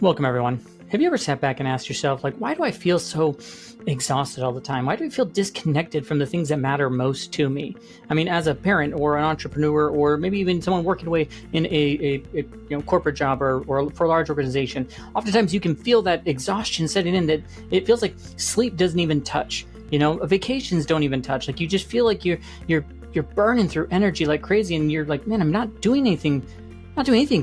Welcome, everyone. Have you ever sat back and asked yourself, like, why do I feel so exhausted all the time? Why do I feel disconnected from the things that matter most to me? I mean, as a parent or an entrepreneur, or maybe even someone working away in a corporate job or for a large organization, oftentimes you can feel that exhaustion setting in, that it feels like sleep doesn't even touch. Vacations don't even touch. Like, you just feel like you're burning through energy like crazy, and you're like, man, I'm not doing anything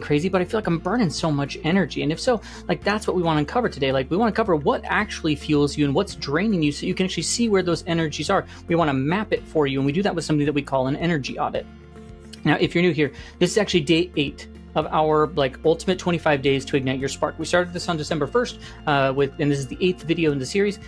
crazy, but I feel like I'm burning so much energy. And if so, like, that's what we want to uncover today. Like, we want to cover what actually fuels you and what's draining you, so you can actually see where those energies are. We want to map it for you, and we do that with something that we call an energy audit. Now, if you're new here, this is actually day 8 of our ultimate 25 days to ignite your spark. We started this on December 1st and this is the 8th video in the series.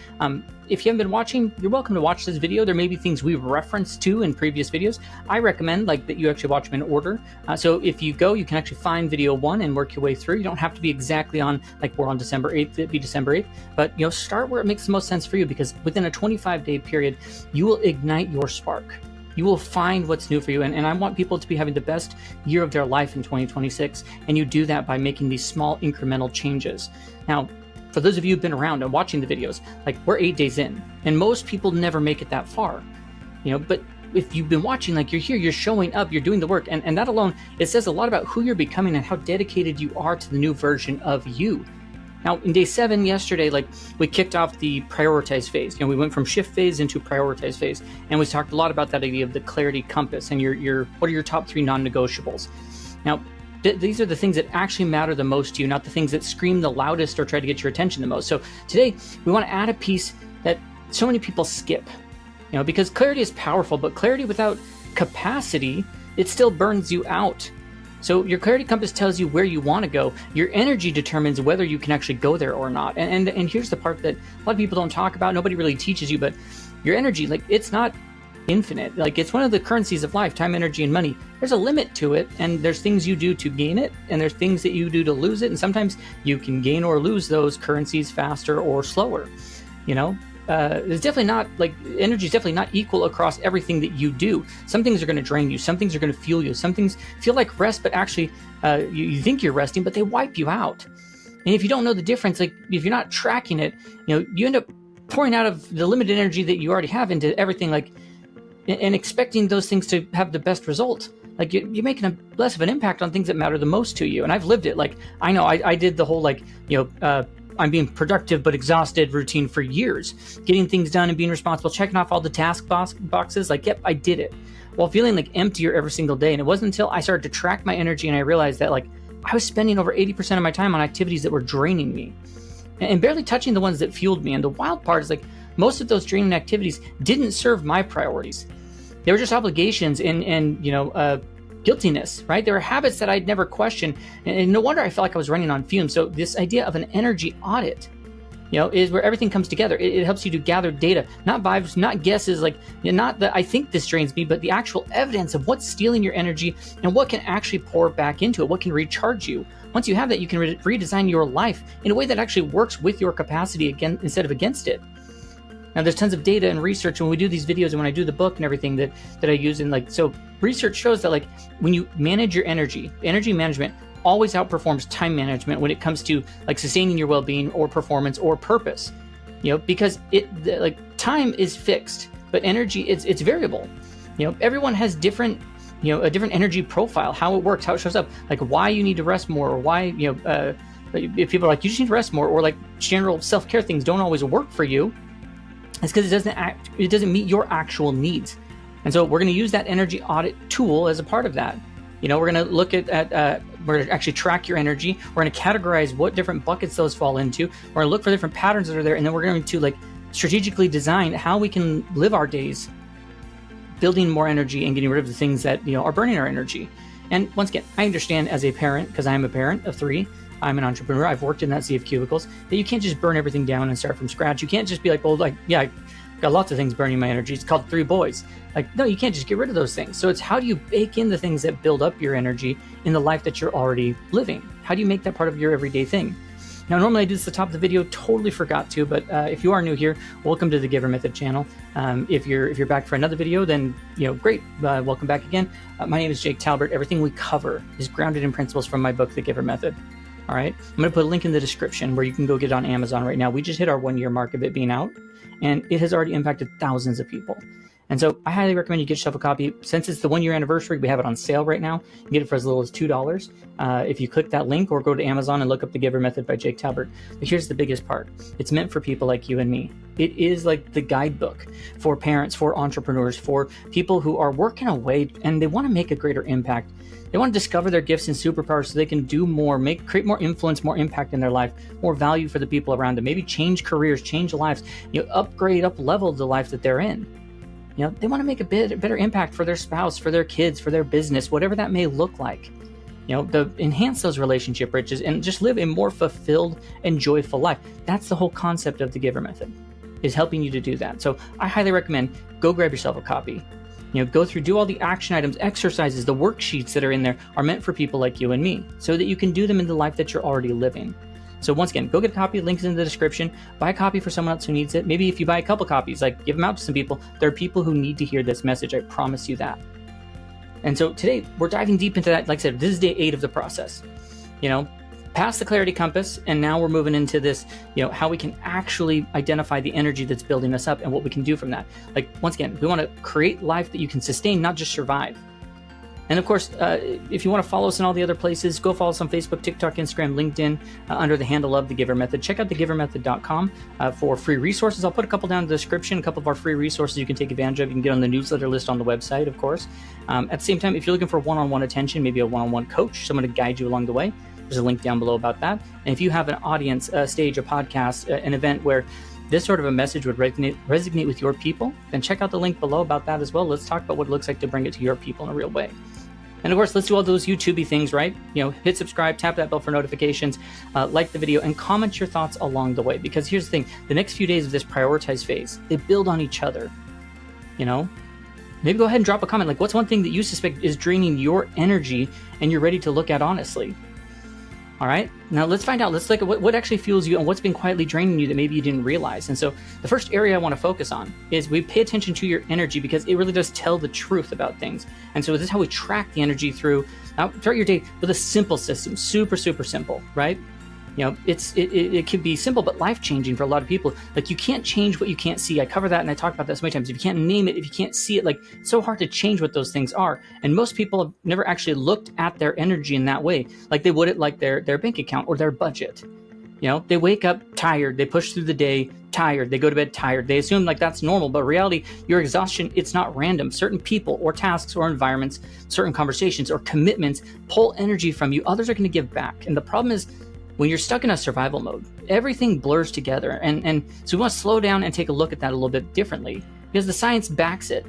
If you haven't been watching, you're welcome to watch this video. There may be things we've referenced to in previous videos. I recommend that you actually watch them in order. So if you go, you can actually find video 1 and work your way through. You don't have to be exactly on, we're on December 8th, it'd be December 8th, but start where it makes the most sense for you, because within a 25-day period, you will ignite your spark. You will find what's new for you. And I want people to be having the best year of their life in 2026. And you do that by making these small incremental changes. Now, for those of you who've been around and watching the videos, we're 8 days in, and most people never make it that far, but if you've been watching, you're here, you're showing up, you're doing the work. And that alone, it says a lot about who you're becoming and how dedicated you are to the new version of you. Now, in day 7 yesterday, we kicked off the prioritize phase. We went from shift phase into prioritize phase, and we talked a lot about that idea of the clarity compass and your what are your top 3 non-negotiables. Now, these are the things that actually matter the most to you, not the things that scream the loudest or try to get your attention the most. So today, we want to add a piece that so many people skip, because clarity is powerful, but clarity without capacity, it still burns you out. So your clarity compass tells you where you want to go. Your energy determines whether you can actually go there or not. And here's the part that a lot of people don't talk about. Nobody really teaches you, but your energy, it's not infinite. It's one of the currencies of life, time, energy, and money. There's a limit to it, and there's things you do to gain it, and there's things that you do to lose it. And sometimes you can gain or lose those currencies faster or slower. There's definitely not, energy is definitely not equal across everything that you do. Some things are going to drain you. Some things are going to fuel you. Some things feel like rest, but actually you think you're resting, but they wipe you out. And if you don't know the difference, if you're not tracking it, you end up pouring out of the limited energy that you already have into everything, and expecting those things to have the best result. You're making less of an impact on things that matter the most to you. And I've lived it. I know I did the whole I'm being productive but exhausted routine for years, getting things done and being responsible, checking off all the task boxes. Yep, I did it, while feeling emptier every single day. And it wasn't until I started to track my energy and I realized that I was spending over 80% of my time on activities that were draining me and barely touching the ones that fueled me. And the wild part is most of those draining activities didn't serve my priorities. They were just obligations and guiltiness, right? There were habits that I'd never questioned, and no wonder I felt like I was running on fumes. So this idea of an energy audit, is where everything comes together. It helps you to gather data, not vibes, not guesses, not that I think this drains me, but the actual evidence of what's stealing your energy and what can actually pour back into it, what can recharge you. Once you have that, you can redesign your life in a way that actually works with your capacity again instead of against it. Now, there's tons of data and research when we do these videos and when I do the book and everything that I use. And so research shows that when you manage your energy management always outperforms time management when it comes to sustaining your well-being or performance or purpose, because time is fixed, but energy, it's variable. Everyone has different, a different energy profile, how it works, how it shows up, why you need to rest more, or why, if people are you just need to rest more, or general self-care things don't always work for you, it's because it doesn't meet your actual needs. And so we're going to use that energy audit tool as a part of that. We're going to look at we're going to actually track your energy. We're going to categorize what different buckets those fall into. We're going to look for different patterns that are there, and then we're going to strategically design how we can live our days, building more energy and getting rid of the things that are burning our energy. And once again, I understand as a parent, because I'm a parent of 3. I'm an entrepreneur. I've worked in that sea of cubicles, that you can't just burn everything down and start from scratch. You can't just be I got lots of things burning my energy. It's called 3 boys. No, you can't just get rid of those things. So it's how do you bake in the things that build up your energy in the life that you're already living? How do you make that part of your everyday thing? Now, normally I do this at the top of the video, totally forgot to, but if you are new here, welcome to the Giver Method channel. If you're back for another video, then great, welcome back again. My name is Jake Talbert. Everything we cover is grounded in principles from my book, The Giver Method. All right. I'm going to put a link in the description where you can go get it on Amazon right now. We just hit our 1 year mark of it being out, and it has already impacted thousands of people. And so I highly recommend you get yourself a copy. Since it's the 1 year anniversary, we have it on sale right now. You can get it for as little as $2 if you click that link or go to Amazon and look up The Giver Method by Jake Talbert. But here's the biggest part. It's meant for people like you and me. It is like the guidebook for parents, for entrepreneurs, for people who are working away and they want to make a greater impact. They want to discover their gifts and superpowers so they can do more, create more influence, more impact in their life, more value for the people around them, maybe change careers, change lives, upgrade, up level the life that they're in. They want to make a better impact for their spouse, for their kids, for their business, whatever that may look like. Enhance those relationship riches and just live a more fulfilled and joyful life. That's the whole concept of the Giver Method, is helping you to do that. So I highly recommend go grab yourself a copy. Go through, do all the action items, exercises, the worksheets that are in there are meant for people like you and me so that you can do them in the life that you're already living. So once again, go get a copy, links in the description, buy a copy for someone else who needs it. Maybe if you buy a couple copies, give them out to some people. There are people who need to hear this message. I promise you that. And so today we're diving deep into that. Like I said, this is day 8 of the process, past the clarity compass. And now we're moving into this, how we can actually identify the energy that's building us up and what we can do from that. Once again, we want to create life that you can sustain, not just survive. And of course, if you want to follow us in all the other places, go follow us on Facebook, TikTok, Instagram, LinkedIn, under the handle of The Giver Method. Check out thegivermethod.com for free resources. I'll put a couple down in the description, a couple of our free resources you can take advantage of. You can get on the newsletter list on the website, of course. At the same time, if you're looking for one-on-one attention, maybe a one-on-one coach, someone to guide you along the way, there's a link down below about that. And if you have an audience, a stage, a podcast, an event where this sort of a message would resonate with your people, then check out the link below about that as well. Let's talk about what it looks like to bring it to your people in a real way. And of course, let's do all those YouTube-y things, right? Hit subscribe, tap that bell for notifications, like the video, and comment your thoughts along the way. Because here's the thing, the next few days of this prioritized phase, they build on each other, Maybe go ahead and drop a comment, what's one thing that you suspect is draining your energy and you're ready to look at honestly? All right, now let's find out. Let's look at what actually fuels you and what's been quietly draining you that maybe you didn't realize. And so the first area I want to focus on is we pay attention to your energy because it really does tell the truth about things. And so this is how we track the energy throughout your day with a simple system, super, super simple, right? It can be simple, but life-changing for a lot of people. You can't change what you can't see. I cover that and I talk about that so many times. If you can't name it, if you can't see it, it's so hard to change what those things are. And most people have never actually looked at their energy in that way, like they would at their bank account or their budget. They wake up tired, they push through the day tired, they go to bed tired. They assume that's normal, but in reality, your exhaustion, it's not random. Certain people or tasks or environments, certain conversations or commitments pull energy from you. Others are going to give back. And the problem is, when you're stuck in a survival mode, everything blurs together. And so we want to slow down and take a look at that a little bit differently because the science backs it.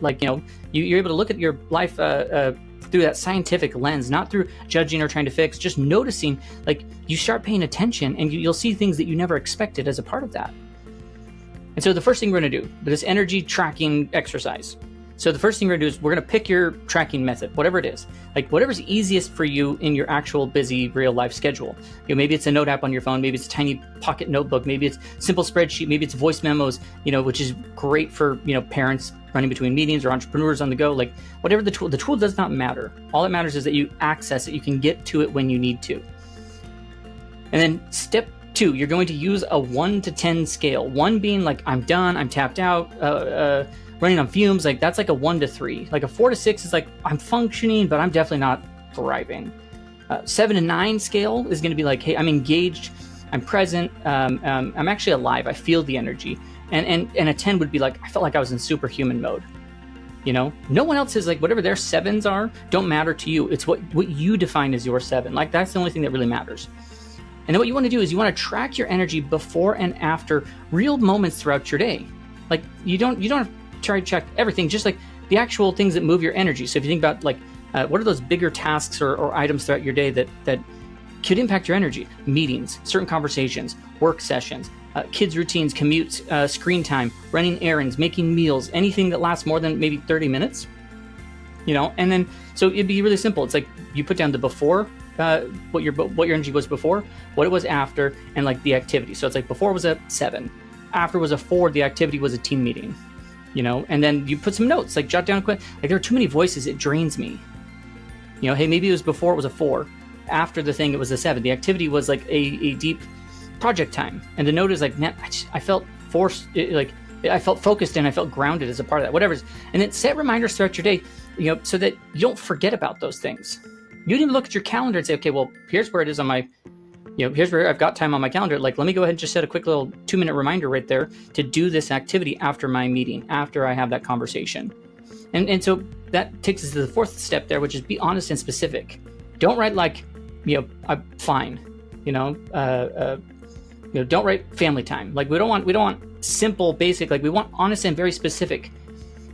You're able to look at your life through that scientific lens, not through judging or trying to fix, just noticing, you start paying attention and you'll see things that you never expected as a part of that. And so the first thing we're going to do, this energy tracking exercise. So the first thing we're going to do is we're going to pick your tracking method, whatever it is, whatever's easiest for you in your actual busy real life schedule. Maybe it's a note app on your phone, maybe it's a tiny pocket notebook, maybe it's simple spreadsheet, maybe it's voice memos, which is great for, parents running between meetings or entrepreneurs on the go, whatever the tool does not matter. All that matters is that you access it, you can get to it when you need to. And then step 2, you're going to use a 1 to 10 scale. 1 being I'm done, I'm tapped out, running on fumes, that's a 1 to 3. A 4 to 6 is I'm functioning, but I'm definitely not thriving. 7 to 9 scale is going to be hey, I'm engaged, I'm present, I'm actually alive, I feel the energy. And a 10 would be I felt like I was in superhuman mode. No one else is whatever their 7s are don't matter to you. It's what you define as your 7. That's the only thing that really matters. And then what you want to do is you want to track your energy before and after real moments throughout your day. You don't have to try to check everything, just the actual things that move your energy. So if you think about what are those bigger tasks or items throughout your day that could impact your energy? Meetings, certain conversations, work sessions, kids' routines, commutes, screen time, running errands, making meals, anything that lasts more than maybe 30 minutes. And then so it'd be really simple. It's you put down the before, what your energy was before, what it was after, and the activity. So it's before was a 7, after was a 4, the activity was a team meeting. And then you put some notes, jot down quick. There are too many voices, it drains me. Hey, maybe it was before it was a 4, after the thing, it was a 7. The activity was like a deep project time. And the note is like, man, I felt forced, I felt focused and I felt grounded as a part of that, whatever. And then set reminders throughout your day, so that you don't forget about those things. You didn't even look at your calendar and say, okay, well, here's where it is on my, here's where I've got time on my calendar. Like, let me go ahead and just set a quick little 2-minute reminder right there to do this activity after my meeting, after I have that conversation. And so that takes us to the 4th step there, which is be honest and specific. Don't write like, I'm fine, don't write family time. Like we don't want simple, basic, like we want honest and very specific.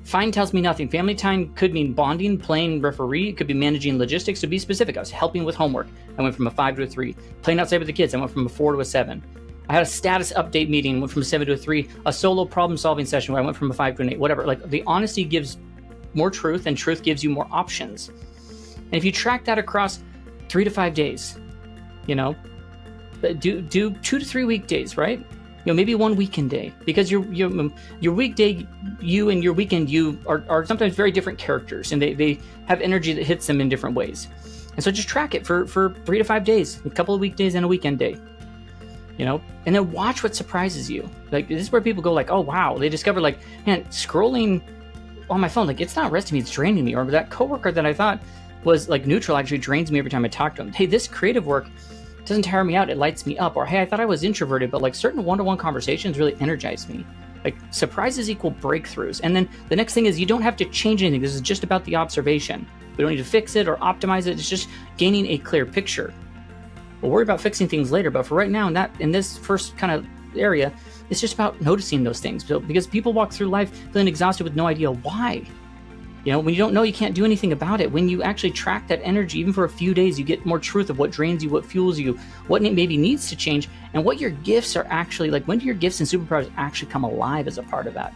Fine tells me nothing. Family time could mean bonding, playing referee. It could be managing logistics. So be specific. I was helping with homework. I went from a 5 to a 3. Playing outside with the kids. I went from a 4 to a 7. I had a status update meeting. Went from a 7 to a 3. A solo problem solving session where I went from a 5 to an 8. Whatever. Like the honesty gives more truth, and truth gives you more options. And if you track that across 3 to 5 days, do 2 to 3 weekdays, right? Maybe 1 weekend day, because your weekday you and your weekend you are sometimes very different characters, and they have energy that hits them in different ways. And so just track it for 3 to 5 days, a couple of weekdays and a weekend day, and then watch what surprises you. Like this is where people go like, oh wow, they discover like, man, scrolling on my phone, like it's not resting me, it's draining me. Or that coworker that I thought was like neutral actually drains me every time I talk to him. Hey, this creative work doesn't tire me out, it lights me up. Or hey, I thought I was introverted, but like certain one-to-one conversations really energize me. Like surprises equal breakthroughs. And then the next thing is you don't have to change anything. This is just about the observation. We don't need to fix it or optimize it. It's just gaining a clear picture. We'll worry about fixing things later, but for right now, in this first kind of area, it's just about noticing those things. So, because people walk through life feeling exhausted with no idea why. When you don't know, you can't do anything about it. When you actually track that energy, even for a few days, you get more truth of what drains you, what fuels you, what maybe needs to change, and what your gifts are actually like. When do your gifts and superpowers actually come alive as a part of that?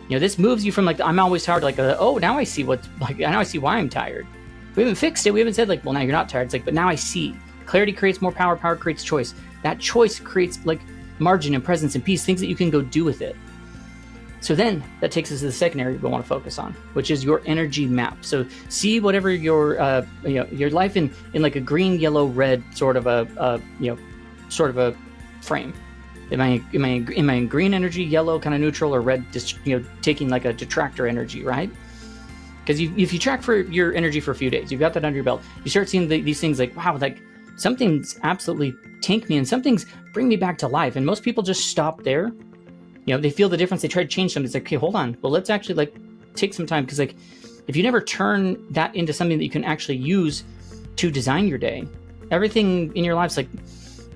This moves you from like, I'm always tired, like, oh, now I see now I see why I'm tired. We haven't fixed it. We haven't said like, well, now you're not tired. It's like, but now I see. Clarity creates more power. Power creates choice. That choice creates like margin and presence and peace, things that you can go do with it. So then that takes us to the second area we want to focus on, which is your energy map. So see whatever your life in like a green, yellow, red sort of a frame. Am I in green energy, yellow, kind of neutral, or red, taking like a detractor energy, right? Because if you track for your energy for a few days, you've got that under your belt, you start seeing these things like, wow, like some things absolutely tank me and some things bring me back to life. And most people just stop there. They feel the difference. They try to change something. It's like, okay, hold on. Well, let's actually like take some time. Because like, if you never turn that into something that you can actually use to design your day, everything in your life's like,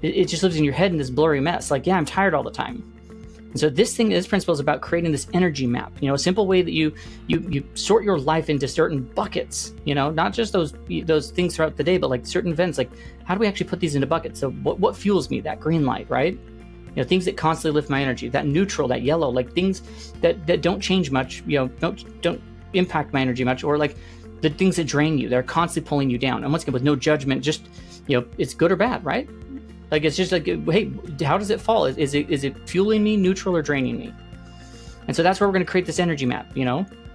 it just lives in your head in this blurry mess. Like, yeah, I'm tired all the time. And so this principle is about creating this energy map, a simple way that you sort your life into certain buckets, not just those things throughout the day, but like certain events. Like, how do we actually put these into buckets? So what fuels me? That green light, right? Things that constantly lift my energy, that neutral, that yellow, like things that don't change much, don't impact my energy much, or like the things that drain you, they're constantly pulling you down. And once again, with no judgment, just, it's good or bad, right? Like, it's just like, hey, how does it fall? Is it fueling me, neutral, or draining me? And so that's where we're going to create this energy map,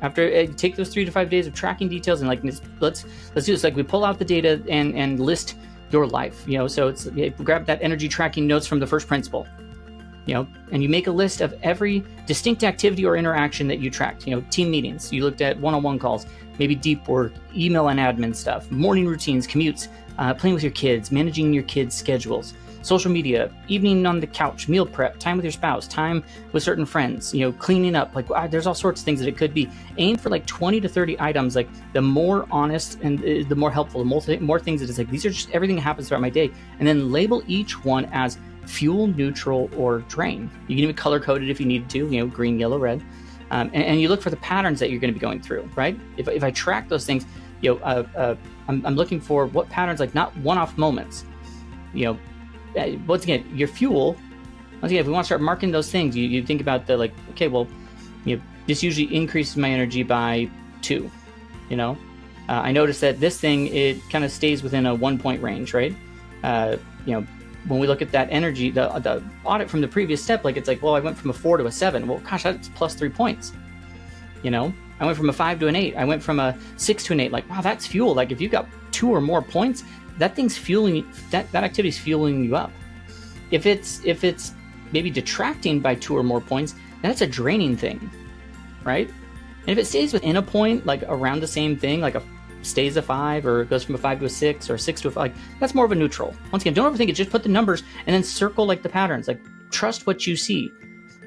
after take those 3 to 5 days of tracking details and like, let's do this. Like we pull out the data and list your life, so it's grab that energy tracking notes from the first principle. And you make a list of every distinct activity or interaction that you tracked. Team meetings, you looked at one-on-one calls, maybe deep work, email and admin stuff, morning routines, commutes, playing with your kids, managing your kids' schedules, social media, evening on the couch, meal prep, time with your spouse, time with certain friends, cleaning up. Like, there's all sorts of things that it could be. Aim for like 20 to 30 items. Like the more honest and the more helpful, the more things it is. Like, these are just everything that happens throughout my day. And then label each one as fuel, neutral, or drain. You can even color code it if you need to, green, yellow, red. And you look for the patterns that you're going to be going through, right? If I track those things, I'm looking for what patterns, like not one-off moments. Once again, your fuel, once again, if we want to start marking those things, you think about the like, okay, well, this usually increases my energy by 2, I noticed that this thing, it kind of stays within a 1-point range, right? When we look at that energy, the audit from the previous step, like it's like, well, I went from a 4 to a 7. Well, gosh, that's plus 3 points. I went from a 5 to an 8. I went from a 6 to an 8. Like, wow, that's fuel. Like if you've got 2 or more points, that thing's fueling, that activity's fueling you up. If it's maybe detracting by 2 or more points, then it's a draining thing, right? And if it stays within a point, like around the same thing, like stays a 5 or goes from a 5 to a 6 or a 6 to a 5, like, that's more of a neutral. Once again, don't overthink it. Just put the numbers and then circle like the patterns. Like, trust what you see.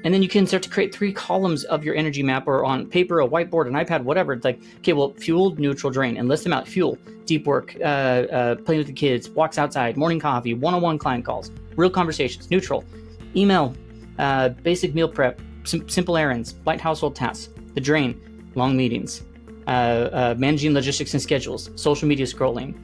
And then you can start to create 3 columns of your energy map, or on paper, a whiteboard, an iPad, whatever. It's like, okay, well, fuel, neutral, drain, and list them out. Fuel, deep work, playing with the kids, walks outside, morning coffee, one-on-one client calls, real conversations. Neutral, email, basic meal prep, simple errands, light household tasks. The drain, long meetings, managing logistics and schedules, social media scrolling,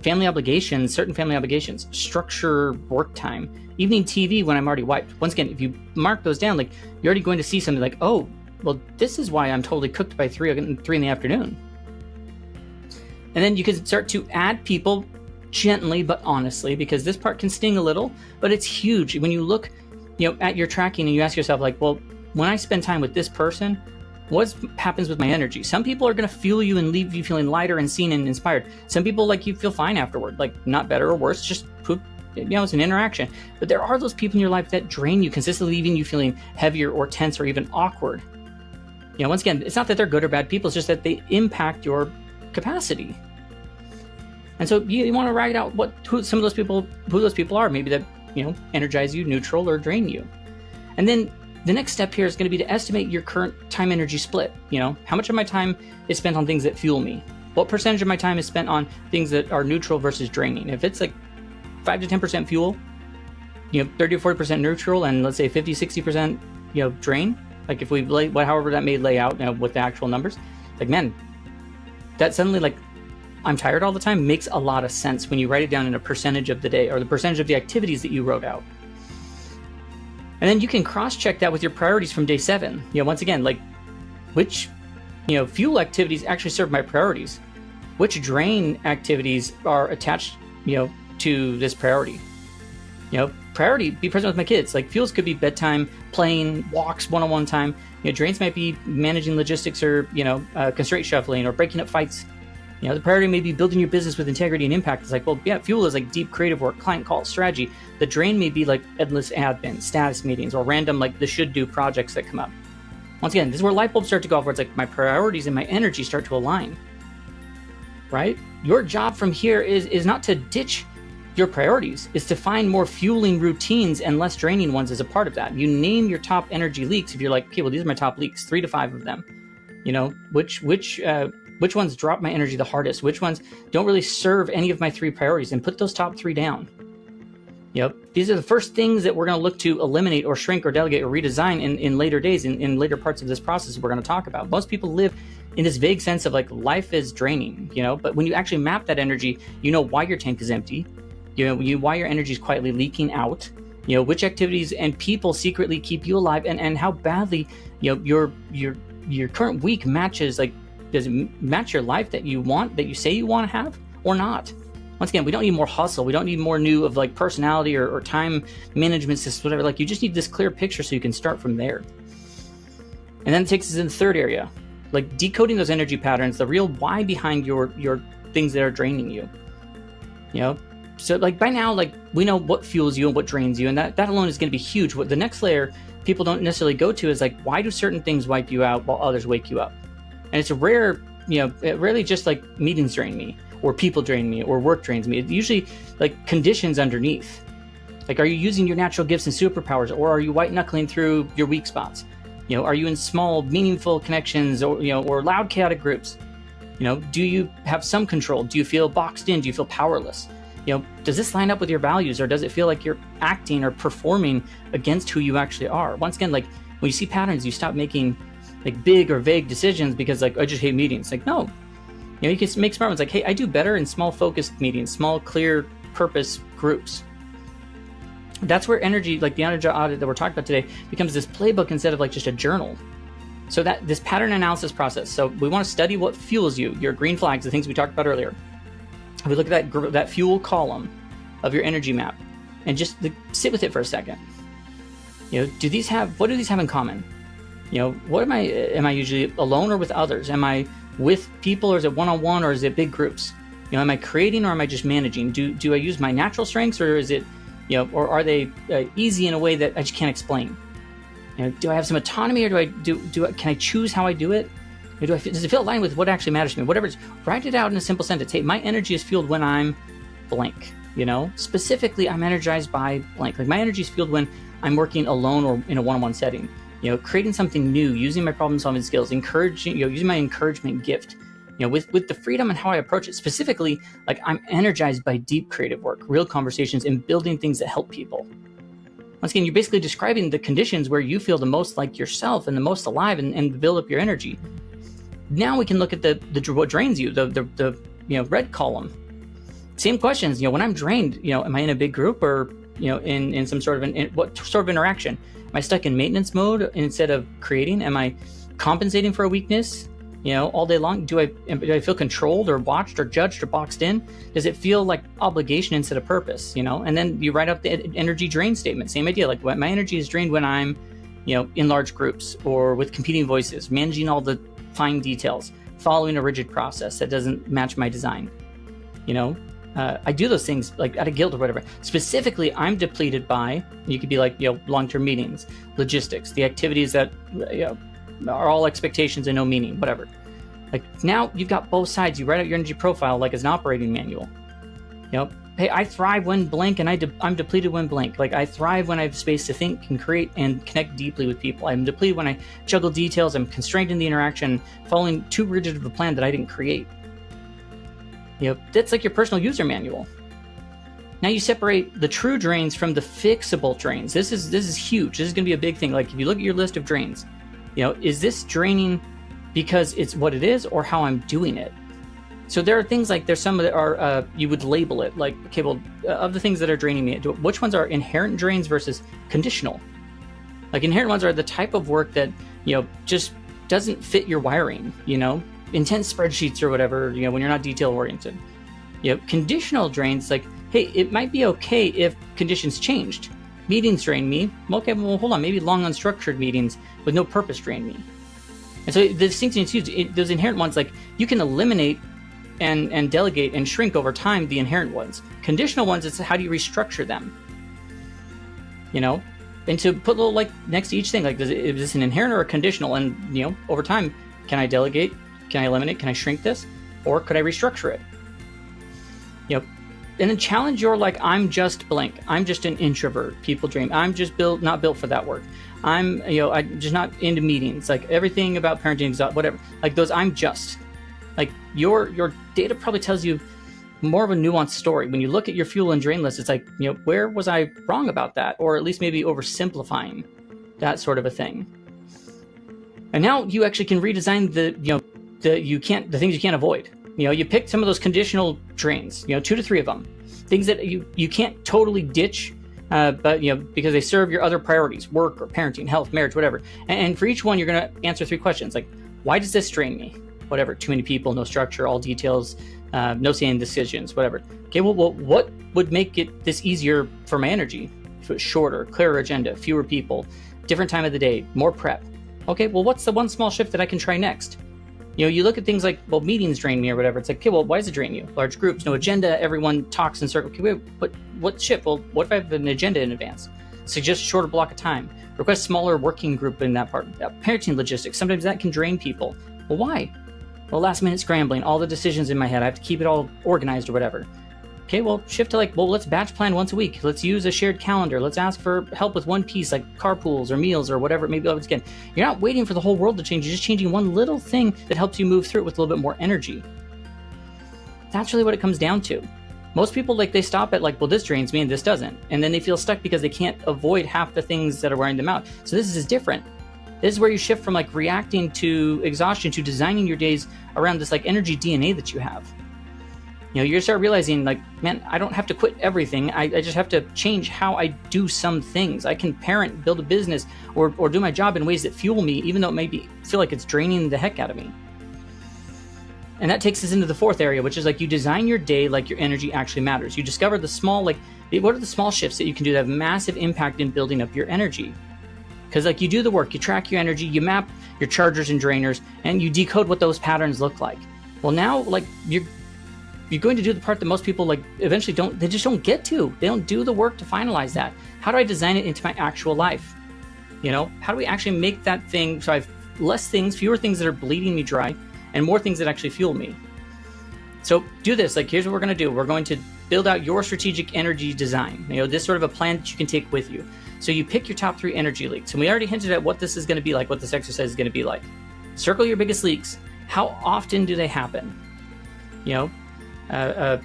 family obligations, certain family obligations, structure work time, evening TV when I'm already wiped. Once again, if you mark those down, like, you're already going to see something like, oh, well, this is why I'm totally cooked by 3 in the afternoon. And then you can start to add people gently but honestly, because this part can sting a little, but it's huge. When you look, at your tracking and you ask yourself, like, well, when I spend time with this person, what happens with my energy? Some people are going to fuel you and leave you feeling lighter and seen and inspired. Some people, like, you feel fine afterward, like, not better or worse, just poop. It's an interaction. But there are those people in your life that drain you, consistently leaving you feeling heavier or tense or even awkward. Once again, it's not that they're good or bad people, it's just that they impact your capacity. And so you want to write out who those people are, maybe that, energize you, neutral, or drain you. And then the next step here is going to be to estimate your current time energy split. How much of my time is spent on things that fuel me? What percentage of my time is spent on things that are neutral versus draining? If it's like 5 to 10% fuel, 30 or 40% neutral, and let's say 50, 60%, drain. Like, if we however that may lay out, with the actual numbers, like, man, that suddenly, like, I'm tired all the time makes a lot of sense when you write it down in a percentage of the day, or the percentage of the activities that you wrote out. And then you can cross-check that with your priorities from day 7. Once again, like, which, fuel activities actually serve my priorities? Which drain activities are attached, to this priority? Priority, be present with my kids. Like, fuels could be bedtime, playing, walks, one-on-one time. Drains might be managing logistics, or, constraint shuffling, or breaking up fights. The priority may be building your business with integrity and impact. It's like, well, yeah, fuel is like deep creative work, client calls, strategy. The drain may be like endless admin, status meetings, or random, like, the should-do projects that come up. Once again, this is where light bulbs start to go off, where it's like my priorities and my energy start to align, right? Your job from here is not to ditch your priorities, is to find more fueling routines and less draining ones as a part of that. You name your top energy leaks. If you're like, okay, well, these are my top leaks, 3 to 5 of them. Which ones drop my energy the hardest? Which ones don't really serve any of my 3 priorities? And put those top 3 down. These are the first things that we're going to look to eliminate or shrink or delegate or redesign in later days, in later parts of this process we're going to talk about. Most people live in this vague sense of, like, life is draining, but when you actually map that energy, why your tank is empty, why your energy is quietly leaking out, which activities and people secretly keep you alive, and how badly, your current week matches, like, does it match your life that you want, that you say you want to have, or not? Once again, we don't need more hustle. We don't need more new of, like, personality or time management systems, whatever. Like, you just need this clear picture so you can start from there. And then it takes us in the third area, like decoding those energy patterns, the real why behind your things that are draining you. So, like, by now, like, we know what fuels you and what drains you, and that alone is going to be huge. What the next layer people don't necessarily go to is, like, why do certain things wipe you out while others wake you up? And it's it rarely just, like, meetings drain me, or people drain me, or work drains me. It's usually, like, conditions underneath. Like, are you using your natural gifts and superpowers, or are you white knuckling through your weak spots? Are you in small, meaningful connections, or loud, chaotic groups? Do you have some control? Do you feel boxed in? Do you feel powerless? Does this line up with your values, or does it feel like you're acting or performing against who you actually are? Once again, like, when you see patterns, you stop making, like, big or vague decisions because, like, I just hate meetings. Like, no, you can make smart ones. Like, hey, I do better in small, focused meetings, small, clear purpose groups. That's where energy, like the Energy Audit that we're talking about today, becomes this playbook instead of, like, just a journal. So that this pattern analysis process. So we want to study what fuels you, your green flags, the things we talked about earlier. We look at that fuel column of your energy map, and just, like, sit with it for a second. What do these have in common? What am I usually alone or with others? Am I with people, or is it one-on-one, or is it big groups? Am I creating or am I just managing? Do I use my natural strengths, or is it, or are they easy in a way that I just can't explain? Do I have some autonomy, or can I choose how I do it? Does it feel aligned with what actually matters to me? Whatever it is, write it out in a simple sentence. Hey, my energy is fueled when I'm blank. Specifically, I'm energized by blank. Like my energy is fueled when I'm working alone or in a one-on-one setting. Creating something new, using my problem-solving skills, encouraging, using my encouragement gift. With the freedom and how I approach it. Specifically, like I'm energized by deep creative work, real conversations, and building things that help people. Once again, you're basically describing the conditions where you feel the most like yourself and the most alive, and build up your energy. Now we can look at the what drains you, the red column. Same questions. When I'm drained, am I in a big group, or in some sort of what sort of interaction? Am I stuck in maintenance mode instead of creating? Am I compensating for a weakness? All day long? Do I feel controlled or watched or judged or boxed in? Does it feel like obligation instead of purpose? And then you write up the energy drain statement. Same idea. Like my energy is drained when I'm, in large groups or with competing voices, managing all the fine details, following a rigid process that doesn't match my design. I do those things like out of guilt or whatever. Specifically, I'm depleted by, you could be like, long-term meetings, logistics, the activities that, are all expectations and no meaning, whatever. Like now you've got both sides. You write out your energy profile like as an operating manual. Hey, I thrive when blank, and I'm depleted when blank. Like I thrive when I have space to think and create and connect deeply with people. I'm depleted when I juggle details. I'm constrained in the interaction, following too rigid of a plan that I didn't create. That's like your personal user manual. Now you separate the true drains from the fixable drains. This is huge. This is going to be a big thing. Like if you look at your list of drains, is this draining because it's what it is, or how I'm doing it? So there are things like, there's some that are, you would label it like, okay, well, of the things that are draining me, which ones are inherent drains versus conditional? Like inherent ones are the type of work that, just doesn't fit your wiring, intense spreadsheets or whatever, when you're not detail oriented. Conditional drains, like, hey, it might be okay if conditions changed. Meetings drain me. Okay, well, hold on. Maybe long, unstructured meetings with no purpose drain me. And so the distinction is huge. Those inherent ones, like you can eliminate and delegate and shrink over time the inherent ones. Conditional ones, it's how do you restructure them? And to put a little like next to each thing, like is this an inherent or a conditional? And over time, can I delegate? Can I eliminate? Can I shrink this? Or could I restructure it? And then challenge your, like, I'm just blank. I'm just an introvert. People dream. I'm just not built for that work. I'm just not into meetings. Like everything about parenting, whatever. Like those, I'm just. Like your data probably tells you more of a nuanced story. When you look at your fuel and drain list, it's like, where was I wrong about that? Or at least maybe oversimplifying that sort of a thing. And now you actually can redesign the things you can't avoid. You pick some of those conditional drains, 2 to 3 of them, things that you can't totally ditch, but because they serve your other priorities, work or parenting, health, marriage, whatever. And for each one, you're going to answer 3 questions, like, why does this drain me? Whatever, too many people, no structure, all details, no saying decisions, whatever. Okay, well, what would make this easier for my energy? If it's shorter, clearer agenda, fewer people, different time of the day, more prep. Okay, well, what's the one small shift that I can try next? You look at things like, well, meetings drain me or whatever. It's like, okay, well, why does it drain you? Large groups, no agenda, everyone talks in circles. Okay, wait, but what shift? Well, what if I have an agenda in advance? Suggest a shorter block of time. Request smaller working group in that part. Parenting logistics, sometimes that can drain people. Well, why? Well, last minute scrambling, all the decisions in my head. I have to keep it all organized or whatever. Okay, well, shift to like, well, let's batch plan once a week. Let's use a shared calendar. Let's ask for help with one piece, like carpools or meals or whatever it may be. Again, you're not waiting for the whole world to change. You're just changing one little thing that helps you move through it with a little bit more energy. That's really what it comes down to. Most people, like, they stop at like, well, this drains me and this doesn't. And then they feel stuck because they can't avoid half the things that are wearing them out. So this is different. This is where you shift from like reacting to exhaustion to designing your days around this like energy DNA that you have. You start realizing, like, man, I don't have to quit everything. I just have to change how I do some things. I can parent, build a business, or do my job in ways that fuel me, even though it feel like it's draining the heck out of me. And that takes us into the 4th area, which is like you design your day like your energy actually matters. You discover the small, like, what are the small shifts that you can do that have massive impact in building up your energy? Because like you do the work, you track your energy, you map your chargers and drainers, and you decode what those patterns look like. Well, now, like, you're going to do the part that most people like eventually they just don't get to. They don't do the work to finalize that. How do I design it into my actual life? How do we actually make that thing so I have less things, fewer things that are bleeding me dry, and more things that actually fuel me? So do this. Like, here's what we're going to do. We're going to build out your strategic energy design. This sort of a plan that you can take with you. So you pick your top 3 energy leaks. And we already hinted at what this is going to be like, what this exercise is going to be like. Circle your biggest leaks. How often do they happen? How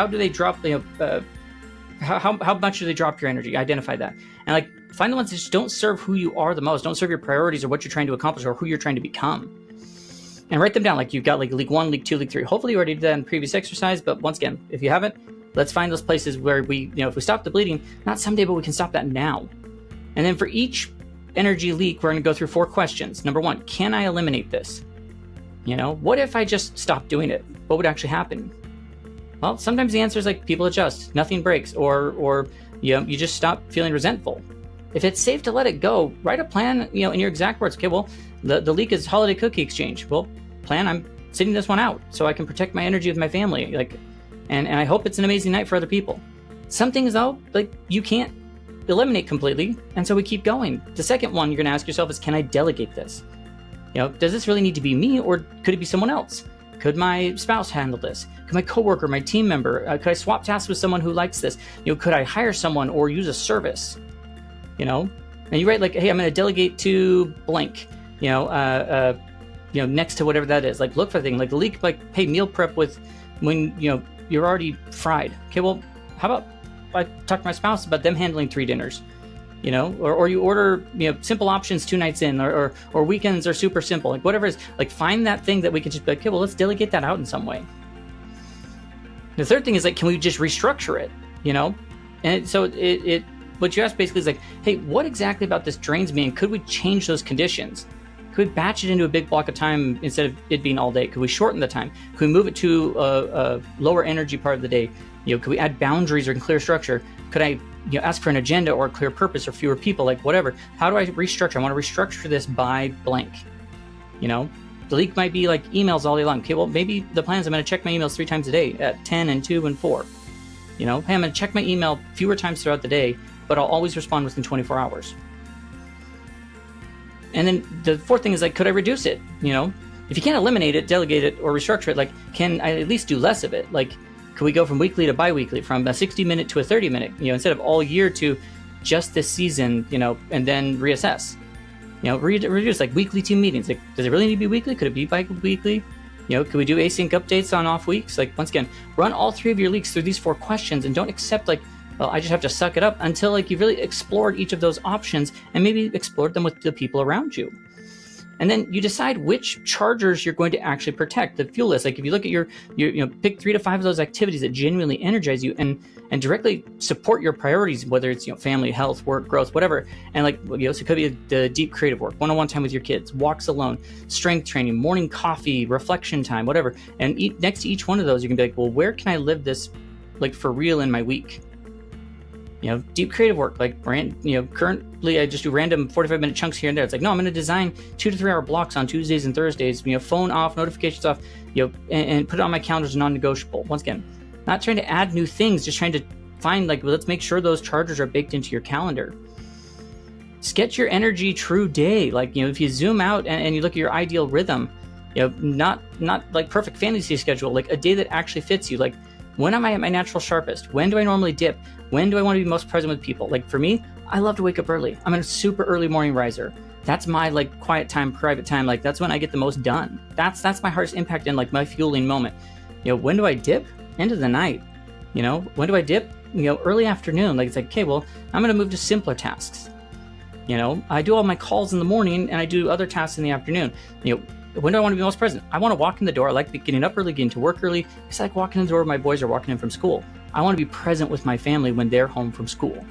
do they drop? How much do they drop your energy? Identify that, and like find the ones that just don't serve who you are the most, don't serve your priorities or what you're trying to accomplish or who you're trying to become, and write them down. Like, you've got like leak 1, leak 2, leak 3. Hopefully you already did that in previous exercise, but once again, if you haven't, let's find those places where we, if we stop the bleeding, not someday, but we can stop that now. And then for each energy leak, we're going to go through 4 questions. Number 1, can I eliminate this? What if I just stopped doing it? What would actually happen? Well, sometimes the answer is like people adjust, nothing breaks, or you just stop feeling resentful. If it's safe to let it go, write a plan, in your exact words. Okay, well, the leak is holiday cookie exchange. Well, plan, I'm sitting this one out so I can protect my energy with my family. And I hope it's an amazing night for other people. Some things though, like, you can't eliminate completely, and so we keep going. The second one you're going to ask yourself is, can I delegate this? Does this really need to be me, or could it be someone else? Could my spouse handle this? Could my coworker, my team member, could I swap tasks with someone who likes this? Could I hire someone or use a service? And you write like, hey, I'm going to delegate to blank, next to whatever that is. Like, look for the thing, like the leak, like, hey, meal prep with when, you're already fried. Okay, well, how about I talk to my spouse about them handling 3 dinners? Or you order, simple options 2 nights in, or weekends are super simple, like whatever it is. Like, find that thing that we can just be like, okay, well, let's delegate that out in some way. The third thing is like, can we just restructure it? And so what you ask basically is like, hey, what exactly about this drains me, and could we change those conditions? Could we batch it into a big block of time instead of it being all day? Could we shorten the time? Could we move it to a lower energy part of the day? Could we add boundaries or clear structure? Could I ask for an agenda or a clear purpose or fewer people, like whatever? How do I restructure? I want to restructure this by blank. The leak might be like emails all day long. Okay, well, maybe the plan is I'm going to check my emails 3 times a day at 10 and 2 and 4. Hey, I'm going to check my email fewer times throughout the day, but I'll always respond within 24 hours. And then the 4th thing is like, could I reduce it? If you can't eliminate it, delegate it, or restructure it, like, can I at least do less of it? Like, could we go from weekly to bi-weekly, from a 60-minute to a 30-minute, instead of all year to just this season, and then reassess? Reduce, like, weekly team meetings. Like, does it really need to be weekly? Could it be bi-weekly? Could we do async updates on off weeks? Like, once again, run all 3 of your leaks through these 4 questions, and don't accept like, well, I just have to suck it up, until like you've really explored each of those options and maybe explored them with the people around you. And then you decide which chargers you're going to actually protect, the fuel list. Like, if you look at your pick 3 to 5 of those activities that genuinely energize you and directly support your priorities, whether it's, family, health, work, growth, whatever. And like, so it could be the deep creative work, one-on-one time with your kids, walks alone, strength training, morning coffee, reflection time, whatever. And next to each one of those, you can be like, well, where can I live this like for real in my week? Deep creative work, like, currently I just do random 45-minute chunks here and there. It's like, no, I'm going to design 2 to 3 hour blocks on Tuesdays and Thursdays, phone off, notifications off, and put it on my calendar as non-negotiable. Once again, not trying to add new things, just trying to find, like, well, let's make sure those chargers are baked into your calendar. Sketch your energy true day. Like, if you zoom out and you look at your ideal rhythm, not like perfect fantasy schedule, like a day that actually fits you. Like, when am I at my natural sharpest? When do I normally dip? When do I want to be most present with people? Like, for me, I love to wake up early. I'm a super early morning riser. That's my like quiet time, private time. Like, that's when I get the most done. That's my hardest impact and like my fueling moment. When do I dip? End of the night. When do I dip? Early afternoon. Like, it's like, okay, well, I'm going to move to simpler tasks. I do all my calls in the morning and I do other tasks in the afternoon. When do I want to be most present? I want to walk in the door. I like getting up early, getting to work early. It's like walking in the door when my boys are walking in from school. I want to be present with my family when they're home from school.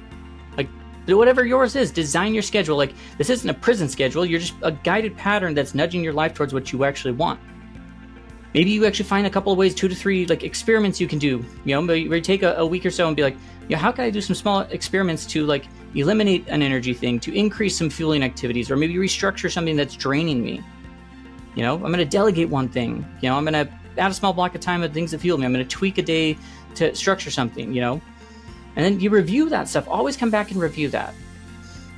Like, whatever yours is, design your schedule. Like, this isn't a prison schedule. You're just a guided pattern that's nudging your life towards what you actually want. Maybe you actually find a couple of ways, 2 to 3 like experiments you can do. Maybe take a week or so and be like, how can I do some small experiments to like eliminate an energy thing, to increase some fueling activities, or maybe restructure something that's draining me. I'm going to delegate one thing. I'm going to add a small block of time of things that fuel me. I'm going to tweak a day to structure something, and then you review that stuff. Always come back and review that.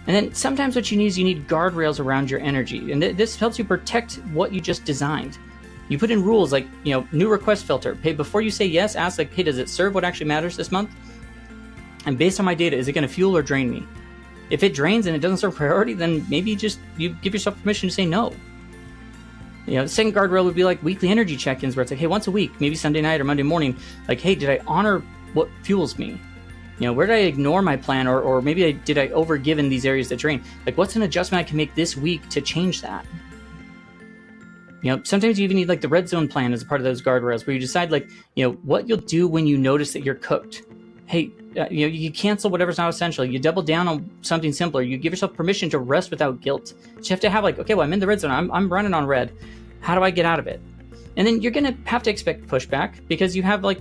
And then sometimes what you need is you need guardrails around your energy. And this helps you protect what you just designed. You put in rules like, new request filter. Hey, before you say yes, ask like, hey, does it serve what actually matters this month? And based on my data, is it going to fuel or drain me? If it drains and it doesn't serve priority, then maybe you give yourself permission to say no. The second guardrail would be like weekly energy check-ins where it's like, hey, once a week, maybe Sunday night or Monday morning, like, hey, did I honor what fuels me? Where did I ignore my plan or maybe did I overgive in these areas that drain? Like, what's an adjustment I can make this week to change that? Sometimes you even need like the red zone plan as a part of those guardrails where you decide like, what you'll do when you notice that you're cooked. Hey, you cancel whatever's not essential. You double down on something simpler. You give yourself permission to rest without guilt. So you have to have like, okay, well, I'm in the red zone. I'm running on red. How do I get out of it? And then you're going to have to expect pushback because you have like,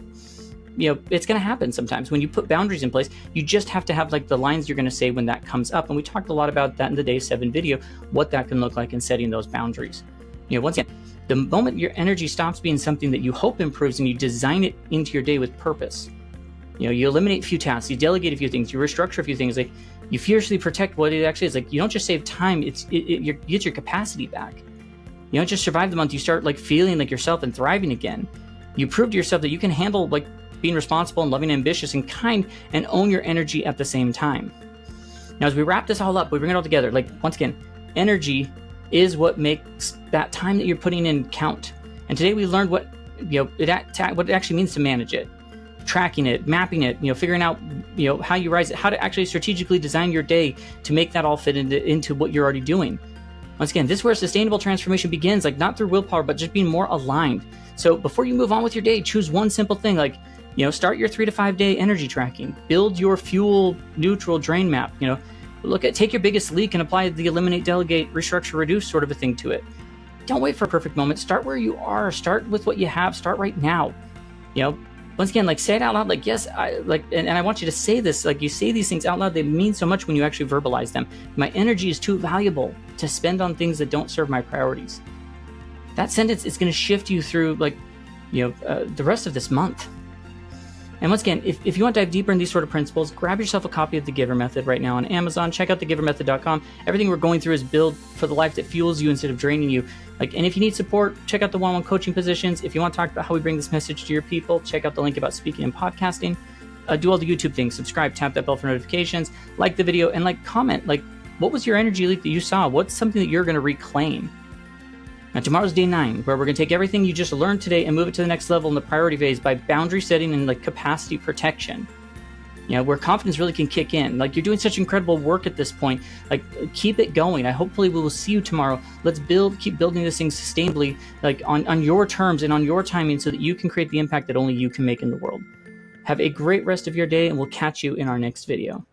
it's going to happen sometimes. When you put boundaries in place, you just have to have like the lines you're going to say when that comes up. And we talked a lot about that in the day 7 video, what that can look like in setting those boundaries. Once again, the moment your energy stops being something that you hope improves and you design it into your day with purpose, you eliminate a few tasks, you delegate a few things, you restructure a few things, like you fiercely protect what it actually is. Like you don't just save time, you get your capacity back. You don't just survive the month, you start like feeling like yourself and thriving again. You prove to yourself that you can handle like being responsible and loving, ambitious and kind and own your energy at the same time. Now, as we wrap this all up, we bring it all together. Like once again, energy is what makes that time that you're putting in count. And today we learned what it actually means to manage it, tracking it, mapping it, figuring out how you rise it, how to actually strategically design your day to make that all fit into what you're already doing. Once again, this is where sustainable transformation begins, like not through willpower, but just being more aligned. So before you move on with your day, choose one simple thing, like start your 3 to 5 day energy tracking, build your fuel neutral drain map, take your biggest leak and apply the eliminate, delegate, restructure, reduce sort of a thing to it. Don't wait for a perfect moment. Start where you are. Start with what you have. Start right now. Once again, like say it out loud. Like, yes, and I want you to say this, like you say these things out loud. They mean so much when you actually verbalize them. My energy is too valuable to spend on things that don't serve my priorities. That sentence is going to shift you through the rest of this month. And once again, if you want to dive deeper in these sort of principles, grab yourself a copy of The Giver Method right now on Amazon. Check out thegivermethod.com. Everything we're going through is built for the life that fuels you instead of draining you. And if you need support, check out the one-on-one coaching positions. If you want to talk about how we bring this message to your people, check out the link about speaking and podcasting. Do all the YouTube things. Subscribe, tap that bell for notifications, like the video, and comment. What was your energy leak that you saw? What's something that you're going to reclaim? Now, tomorrow's day 9, where we're going to take everything you just learned today and move it to the next level in the priority phase by boundary setting and capacity protection. Where confidence really can kick in. You're doing such incredible work at this point. Keep it going. Hopefully we will see you tomorrow. Let's keep building this thing sustainably, on your terms and on your timing so that you can create the impact that only you can make in the world. Have a great rest of your day, and we'll catch you in our next video.